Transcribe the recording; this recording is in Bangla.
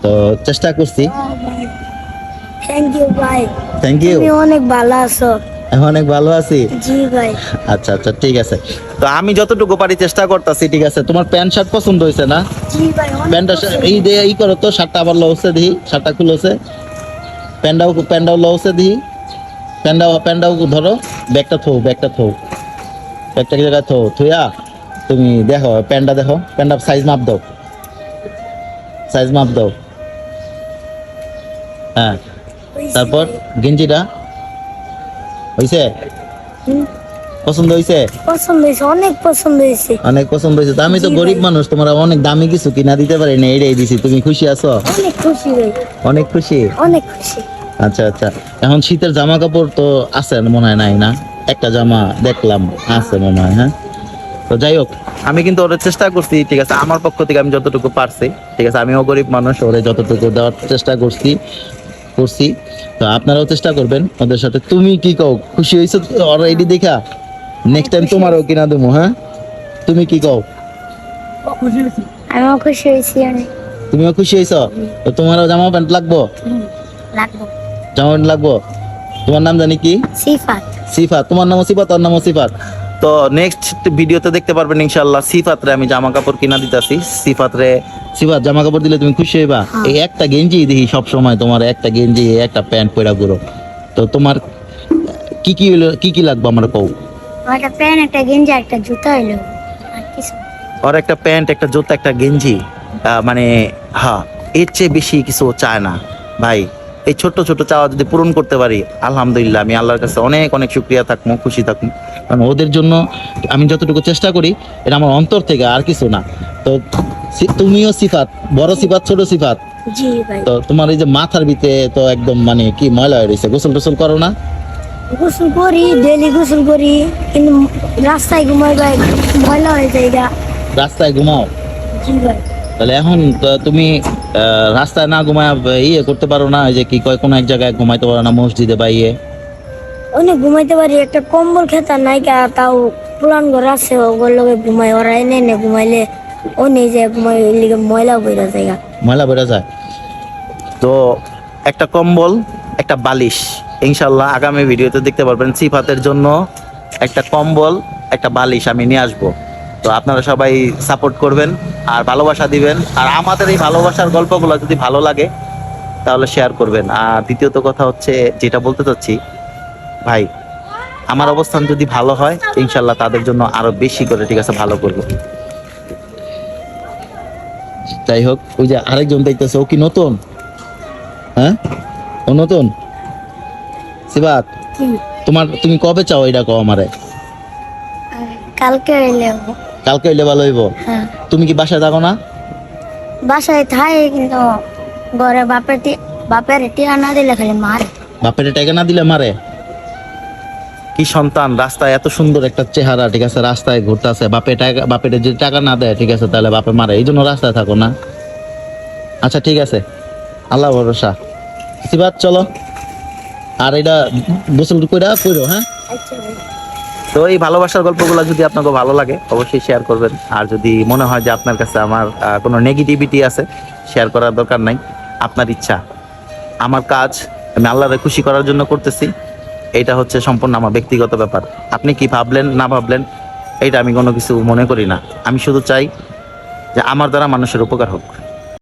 তো চেষ্টা করছি। থ্যাংক ইউ ভাই, থ্যাংক ইউ। তুমি অনেক ভালো আছো। অনেক ভালো আছি। জি ভাই। আচ্ছা আচ্ছা ঠিক আছে। তো আমি যতটুকু পারি চেষ্টা করতেছি, ঠিক আছে। তোমার প্যান্ট শার্ট পছন্দ হয়েছে না? জি ভাই, অনেক প্যান্টটা পছন্দ। এই দিয়ে ই করো তো, শার্টটা আবার লওছে দিই, শার্টটা খুলেছে, প্যান্টটাও লওছে দিই, প্যান্টটাও ধরো, ব্যাগটা থো, ব্যাগটা কি জায়গায় থো, থুয়া তুমি দেখো প্যান্টটা, দেখো প্যান্টটা সাইজ মাপ দাও, হ্যাঁ। হইছে তারপর ভাই। গেঞ্জিটা হয়েছে, হুম, পছন্দ হয়েছে? পছন্দ হয়েছে, অনেক পছন্দ হয়েছে। অনেক পছন্দ হয়েছে। তো আমি তো জি গরিব ভাই। মানুষ, তোমার অনেক দামি কিছু কিনা দিতে পারি না, এটাই দিছি। তুমি খুশি আছো? অনেক খুশি ভাই, অনেক খুশি। অনেক খুশি। আচ্ছা আচ্ছা। এখন শীতের জামা কাপড় তো আছে মনে হয়, নাই না? একটা জামা দেখলাম আছে মনে হয়, হ্যাঁ। তো যাই হোক, আমি কিন্তু ওদের চেষ্টা করছি, ঠিক আছে, আমার পক্ষ থেকে আমি যতটুকু পারছি, ঠিক আছে। আমিও গরিব মানুষ, ওরে যতটুকু দেওয়ার চেষ্টা করছি। তো আপনারাও চেষ্টা করবেন ওদের সাথে। তুমি কি কও, খুশি হয়েছো অলরেডি দেখা? নেক্সট টাইম তোমারও কিনা দেবো, হ্যাঁ। তুমি কি কও? আমিও খুশি হয়েছি অনেক। তুমিও খুশি হয়েছো? তো তোমারও জামা প্যান্ট লাগবো? লাগবো। জামা প্যান্ট লাগবো। তোমার নাম জানি কি? সিফাত। সিফাত। তোমার নামও সিফাত, ওর নামও সিফাত। তো নেক্সট ভিডিওতে দেখতে পারবেন ইনশাআল্লাহ সিফাতরে আমি জামা কাপড় কিনা দিতেছি। সিফাত জামা কাপড় দিলে তুমি খুশি হইবা। হ্যাঁ। এই একটা গেঞ্জি দেখি সব সময়, তোমার একটা গেঞ্জি একটা প্যান্ট পরা ঘুরো। তো তোমার কি লাগবে আমার কও? আমার একটা প্যান্ট, একটা গেঞ্জি, একটা জুতা হইলো, আর কিছু না। ওর একটা প্যান্ট, একটা জুতা, একটা গেঞ্জি, মানে হ্যাঁ, এর চেয়ে বেশি কিছু চায় না ভাই। এই ছোট ছোট চাওয়া যদি পূরণ করতে পারি, আলহামদুলিল্লাহ, আমি আল্লাহর কাছে অনেক অনেক শুকরিয়া থাকবো, খুশি থাকবো। কারণ ওদের জন্য আমি যতটুকু চেষ্টা করি, এটা আমার অন্তর থেকে, আর কিছু না। তো তুমিও সিফাত, বড় সিফাত, ছোট সিফাত। জি ভাই। তো তোমার এই যে মাথার ভিতরে তো একদম মানে কি ময়লা হয়ে রয়েছে, গোসল টোসল করো না? গোসল করি, ডেলি গোসল করি, কিন্তু রাস্তায় ঘুমাই ভাই, ময়লা হয়ে যায় গা। রাস্তায় ঘুমাও? জি ভাই। তাহলে এখন তো তুমি রাস্তায় না ঘুমায় ইয়ে করতে পারো না, এই যে কি কয়, কোনো এক জায়গায় ঘুমাইতে পারো না, মসজিদে বা ইয়ে? অনেক ঘুমাইতে পারি, একটা কম্বল খেতা নাই গা, তাও পুরান ঘর আছে, ওগুলো লগে ঘুমাই, ওরা এনে এনে ঘুমাইলে ও নিয়ে যায় ঘুমাই, ওই লিগে ময়লা বইরা যায় গা। ময়লা বেড়ে যায়। তো একটা কম্বল, একটা বালিশ, ইনশাল্লাহ আগামী ভিডিওতে দেখতে পারবেন সিফাতের জন্য একটা কম্বল, একটা বালিশ আমি নিয়ে আসবো। তো আপনারা সবাই সাপোর্ট করবেন আর ভালোবাসা দিবেন। আর আমাদের এই ভালোবাসার গল্পগুলো যদি ভালো লাগে তাহলে শেয়ার করবেন। আর দ্বিতীয়ত কথা হচ্ছে, যেটা বলতে চাচ্ছি ভাই, আমার অবস্থান যদি ভালো হয় ইনশাল্লাহ তাদের জন্য আরো বেশি করে, ঠিক আছে, ভালো করবো। যাই হোক, ওই যে আরেকজন দেখতেছে, ও কি নতুন? হ্যাঁ, ও নতুন। সিবাত, তুমি কবে চাও এটা কও আমারে? কালকে হইলে কালকে হইলে ভালো হইব। হ্যাঁ, তুমি কি বাসায় থাকো না? বাসায় থাকে, কিন্তু ঘরে বাপের টিয়া না দিলে খালি মারে। বাপের টাকা না দিলে মারে? কি সন্তান, রাস্তায় এত সুন্দর একটা চেহারা, ঠিক আছে, রাস্তায় ঘুরতে আছে, বাপের যদি টাকা না দেয়, ঠিক আছে, তাহলে বাপে মারে, এই জন্য রাস্তায় থাকো না? আচ্ছা ঠিক আছে, আল্লাহ ভরসা। সিবাত চলো, আর এটা গোসল কইরা কইরো, হ্যাঁ। আচ্ছা ভাই। তো এই ভালোবাসার গল্পগুলো যদি আপনাকে ভালো লাগে অবশ্যই শেয়ার করবেন। আর যদি মনে হয় যে আপনার কাছে আমার কোনো নেগেটিভিটি আছে, শেয়ার করার দরকার নাই, আপনার ইচ্ছা। আমার কাজ আমি আল্লাহরে খুশি করার জন্য করতেছি, এটা হচ্ছে সম্পূর্ণ আমার ব্যক্তিগত ব্যাপার। আপনি কি ভাবলেন না ভাবলেন এটা আমি কোনো কিছু মনে করি না। আমি শুধু চাই যে আমার দ্বারা মানুষের উপকার হোক।